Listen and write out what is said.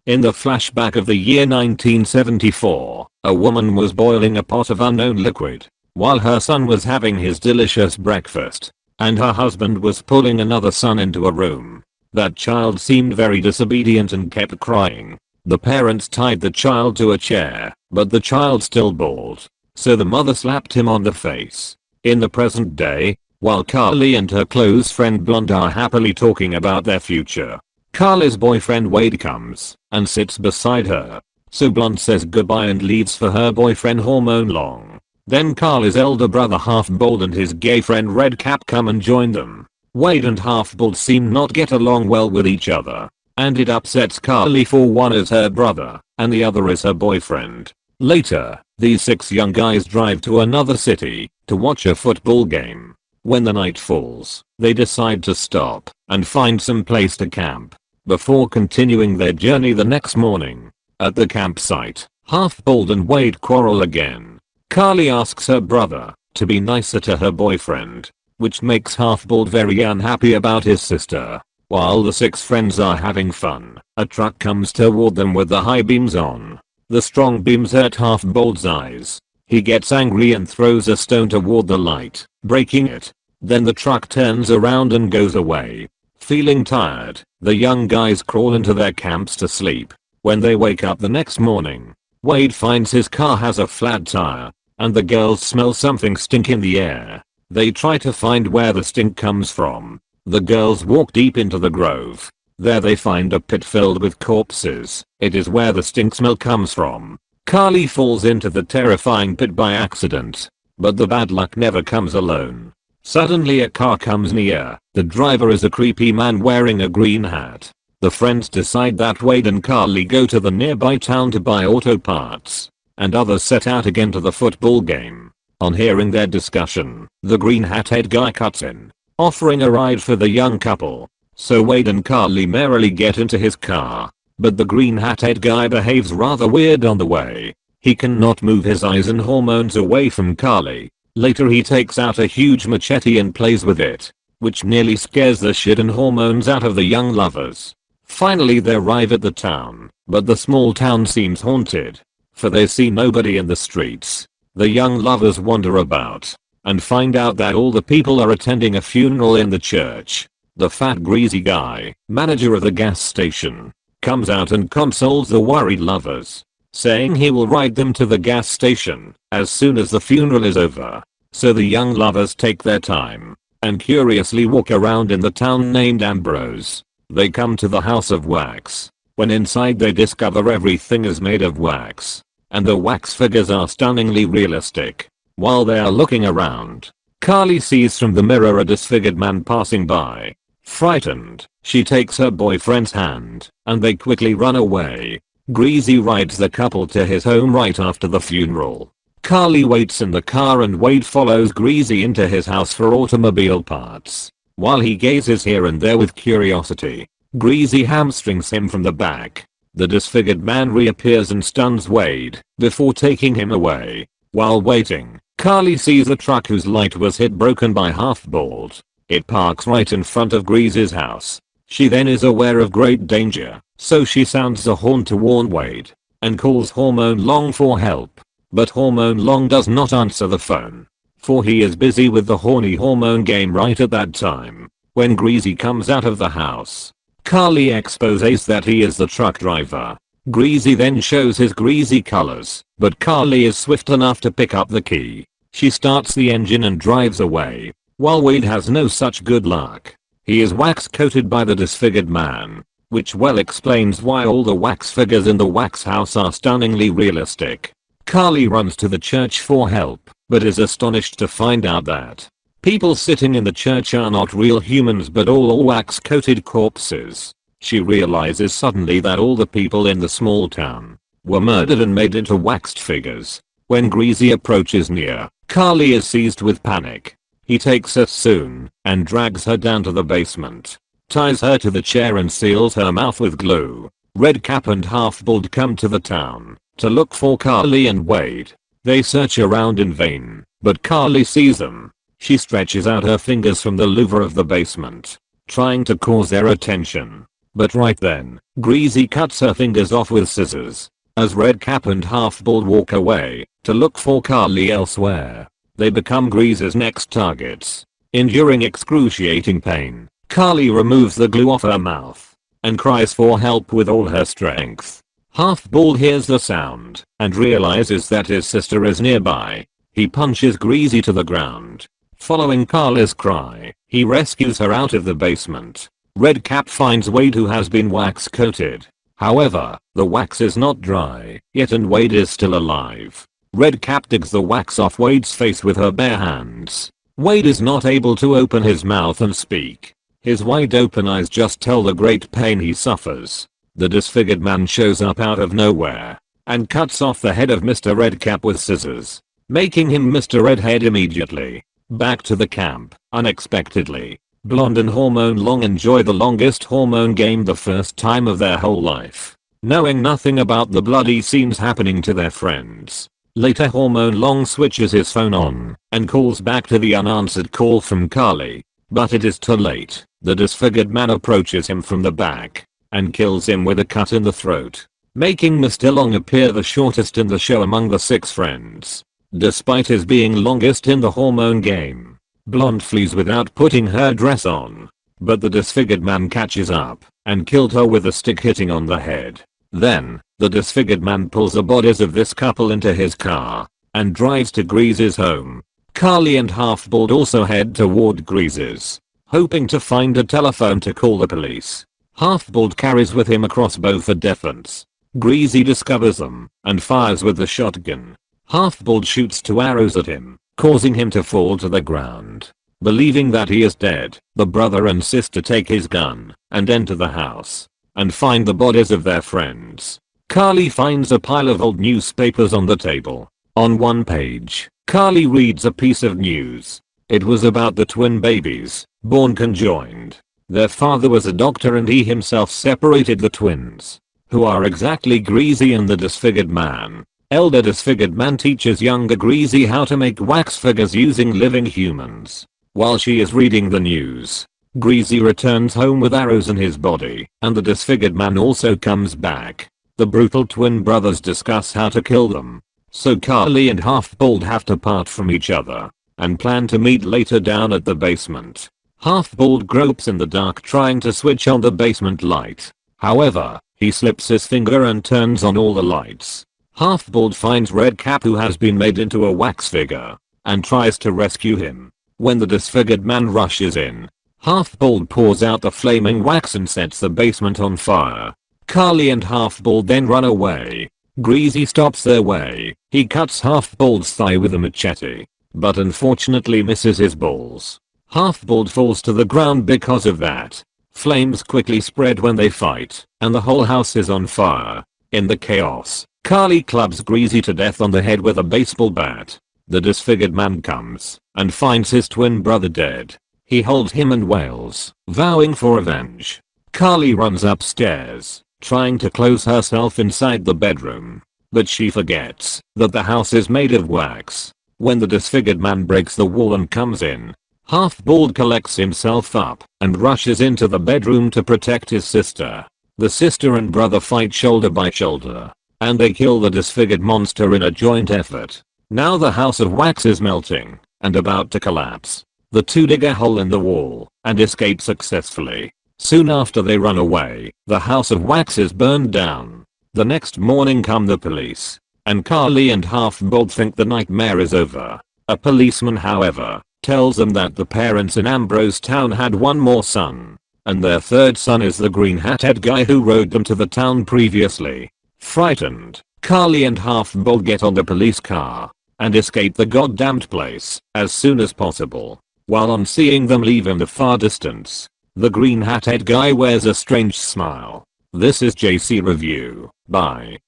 In the flashback of the year 1974, a woman was boiling a pot of unknown liquid while her son was having his delicious breakfast, and her husband was pulling another son into a room. That child seemed very disobedient and kept crying. The parents tied the child to a chair, but the child still bawled, so the mother slapped him on the face. In the present day, while Carly and her close friend Blonde are happily talking about their future, Carly's boyfriend Wade comes and sits beside her. So Blonde says goodbye and leaves for her boyfriend Hormone Long. Then Carly's elder brother Half-Bald and his gay friend Redcap come and join them. Wade and Half-Bald seem not get along well with each other, and it upsets Carly, for one is her brother and the other is her boyfriend. Later, these 6 young guys drive to another city to watch a football game. When the night falls, they decide to stop and find some place to camp before continuing their journey the next morning. At the campsite, Half-Bald and Wade quarrel again. Carly asks her brother to be nicer to her boyfriend, which makes Half-Bald very unhappy about his sister. While the 6 friends are having fun, a truck comes toward them with the high beams on. The strong beams hurt Half-Bald's eyes. He gets angry and throws a stone toward the light, breaking it. Then the truck turns around and goes away. Feeling tired, the young guys crawl into their camps to sleep. When they wake up the next morning, Wade finds his car has a flat tire, and the girls smell something stink in the air. They try to find where the stink comes from. The girls walk deep into the grove. There they find a pit filled with corpses. It is where the stink smell comes from. Carly falls into the terrifying pit by accident, but the bad luck never comes alone. Suddenly a car comes near. The driver is a creepy man wearing a green hat. The friends decide that Wade and Carly go to the nearby town to buy auto parts, and others set out again to the football game. On hearing their discussion, the green hat-head guy cuts in, offering a ride for the young couple. So Wade and Carly merrily get into his car, but the green hat-head guy behaves rather weird on the way. He cannot move his eyes and hormones away from Carly. Later he takes out a huge machete and plays with it, which nearly scares the shit and hormones out of the young lovers. Finally they arrive at the town, but the small town seems haunted, for they see nobody in the streets. The young lovers wander about and find out that all the people are attending a funeral in the church. The fat greasy guy, manager of the gas station, comes out and consoles the worried lovers, saying he will ride them to the gas station as soon as the funeral is over. So the young lovers take their time and curiously walk around in the town named Ambrose. They come to the house of wax. When inside they discover everything is made of wax, and the wax figures are stunningly realistic. While they are looking around, Carly sees from the mirror a disfigured man passing by. Frightened, she takes her boyfriend's hand, and they quickly run away. Greasy rides the couple to his home right after the funeral. Carly waits in the car and Wade follows Greasy into his house for automobile parts. While he gazes here and there with curiosity, Greasy hamstrings him from the back. The disfigured man reappears and stuns Wade before taking him away. While waiting, Carly sees a truck whose light was hit broken by Half-Bald. It parks right in front of Greasy's house. She then is aware of great danger, so she sounds the horn to warn Wade and calls Hormone Long for help. But Hormone Long does not answer the phone, for he is busy with the horny hormone game right at that time. When Greasy comes out of the house, Carly exposes that he is the truck driver. Greasy then shows his greasy colors, but Carly is swift enough to pick up the key. She starts the engine and drives away, while Wade has no such good luck. He is wax coated by the disfigured man, which well explains why all the wax figures in the wax house are stunningly realistic. Carly runs to the church for help, but is astonished to find out that people sitting in the church are not real humans but all wax coated corpses. She realizes suddenly that all the people in the small town were murdered and made into waxed figures. When Greasy approaches near, Carly is seized with panic. He takes her soon and drags her down to the basement, ties her to the chair and seals her mouth with glue. Redcap and Half-Bald come to the town to look for Carly and Wade. They search around in vain, but Carly sees them. She stretches out her fingers from the louver of the basement, trying to cause their attention. But right then, Greasy cuts her fingers off with scissors. As Redcap and Half-Bald walk away to look for Carly elsewhere, they become Greasy's next targets. Enduring excruciating pain, Carly removes the glue off her mouth and cries for help with all her strength. Half-Bald hears the sound and realizes that his sister is nearby. He punches Greasy to the ground. Following Carly's cry, he rescues her out of the basement. Redcap finds Wade, who has been wax coated. However, the wax is not dry yet and Wade is still alive. Redcap digs the wax off Wade's face with her bare hands. Wade is not able to open his mouth and speak. His wide open eyes just tell the great pain he suffers. The disfigured man shows up out of nowhere and cuts off the head of Mr. Redcap with scissors, making him Mr. Redhead immediately. Back to the camp, unexpectedly, Blonde and Hormone Long enjoy the longest hormone game the first time of their whole life, knowing nothing about the bloody scenes happening to their friends. Later, Hormone Long switches his phone on and calls back to the unanswered call from Carly, but it is too late. The disfigured man approaches him from the back and kills him with a cut in the throat, making Mr. Long appear the shortest in the show among the 6 friends. Despite his being longest in the hormone game, Blonde flees without putting her dress on, but the disfigured man catches up and killed her with a stick hitting on the head. Then, the disfigured man pulls the bodies of this couple into his car and drives to Greasy's home. Carly and Half-Bald also head toward Greasy's, hoping to find a telephone to call the police. Half-Bald carries with him across both the defense. Greasy discovers them and fires with the shotgun. Half-Bald shoots 2 arrows at him, causing him to fall to the ground. Believing that he is dead, the brother and sister take his gun and enter the house and find the bodies of their friends. Carly finds a pile of old newspapers on the table. On one page, Carly reads a piece of news. It was about the twin babies, born conjoined. Their father was a doctor and he himself separated the twins, who are exactly Greasy and the disfigured man. Elder disfigured man teaches younger Greasy how to make wax figures using living humans. While she is reading the news, Greasy returns home with arrows in his body, and the disfigured man also comes back. The brutal twin brothers discuss how to kill them, so Carly and Half-Bald have to part from each other and plan to meet later down at the basement. Half-Bald gropes in the dark trying to switch on the basement light. However, he slips his finger and turns on all the lights. Half-Bald finds Redcap, who has been made into a wax figure, and tries to rescue him. When the disfigured man rushes in, Half-Bald pours out the flaming wax and sets the basement on fire. Carly and Half-Bald then run away. Greasy stops their way. He cuts Half-Bald's thigh with a machete, but unfortunately misses his balls. Half-Bald falls to the ground because of that. Flames quickly spread when they fight, and the whole house is on fire. In the chaos, Carly clubs Greasy to death on the head with a baseball bat. The disfigured man comes and finds his twin brother dead. He holds him and wails, vowing for revenge. Carly runs upstairs, trying to close herself inside the bedroom, but she forgets that the house is made of wax. When the disfigured man breaks the wall and comes in, Half-Bald collects himself up and rushes into the bedroom to protect his sister. The sister and brother fight shoulder by shoulder, and they kill the disfigured monster in a joint effort. Now the house of wax is melting and about to collapse. The 2 dig a hole in the wall and escape successfully. Soon after they run away, the house of wax is burned down. The next morning come the police, and Carly and Half-Bald think the nightmare is over. A policeman, however, tells them that the parents in Ambrose Town had one more son, and their third son is the green-hatted guy who rode them to the town previously. Frightened, Carly and Half-Bald get on the police car and escape the goddamned place as soon as possible. While on seeing them leave in the far distance, the green-hatted guy wears a strange smile. This is JC Review. Bye.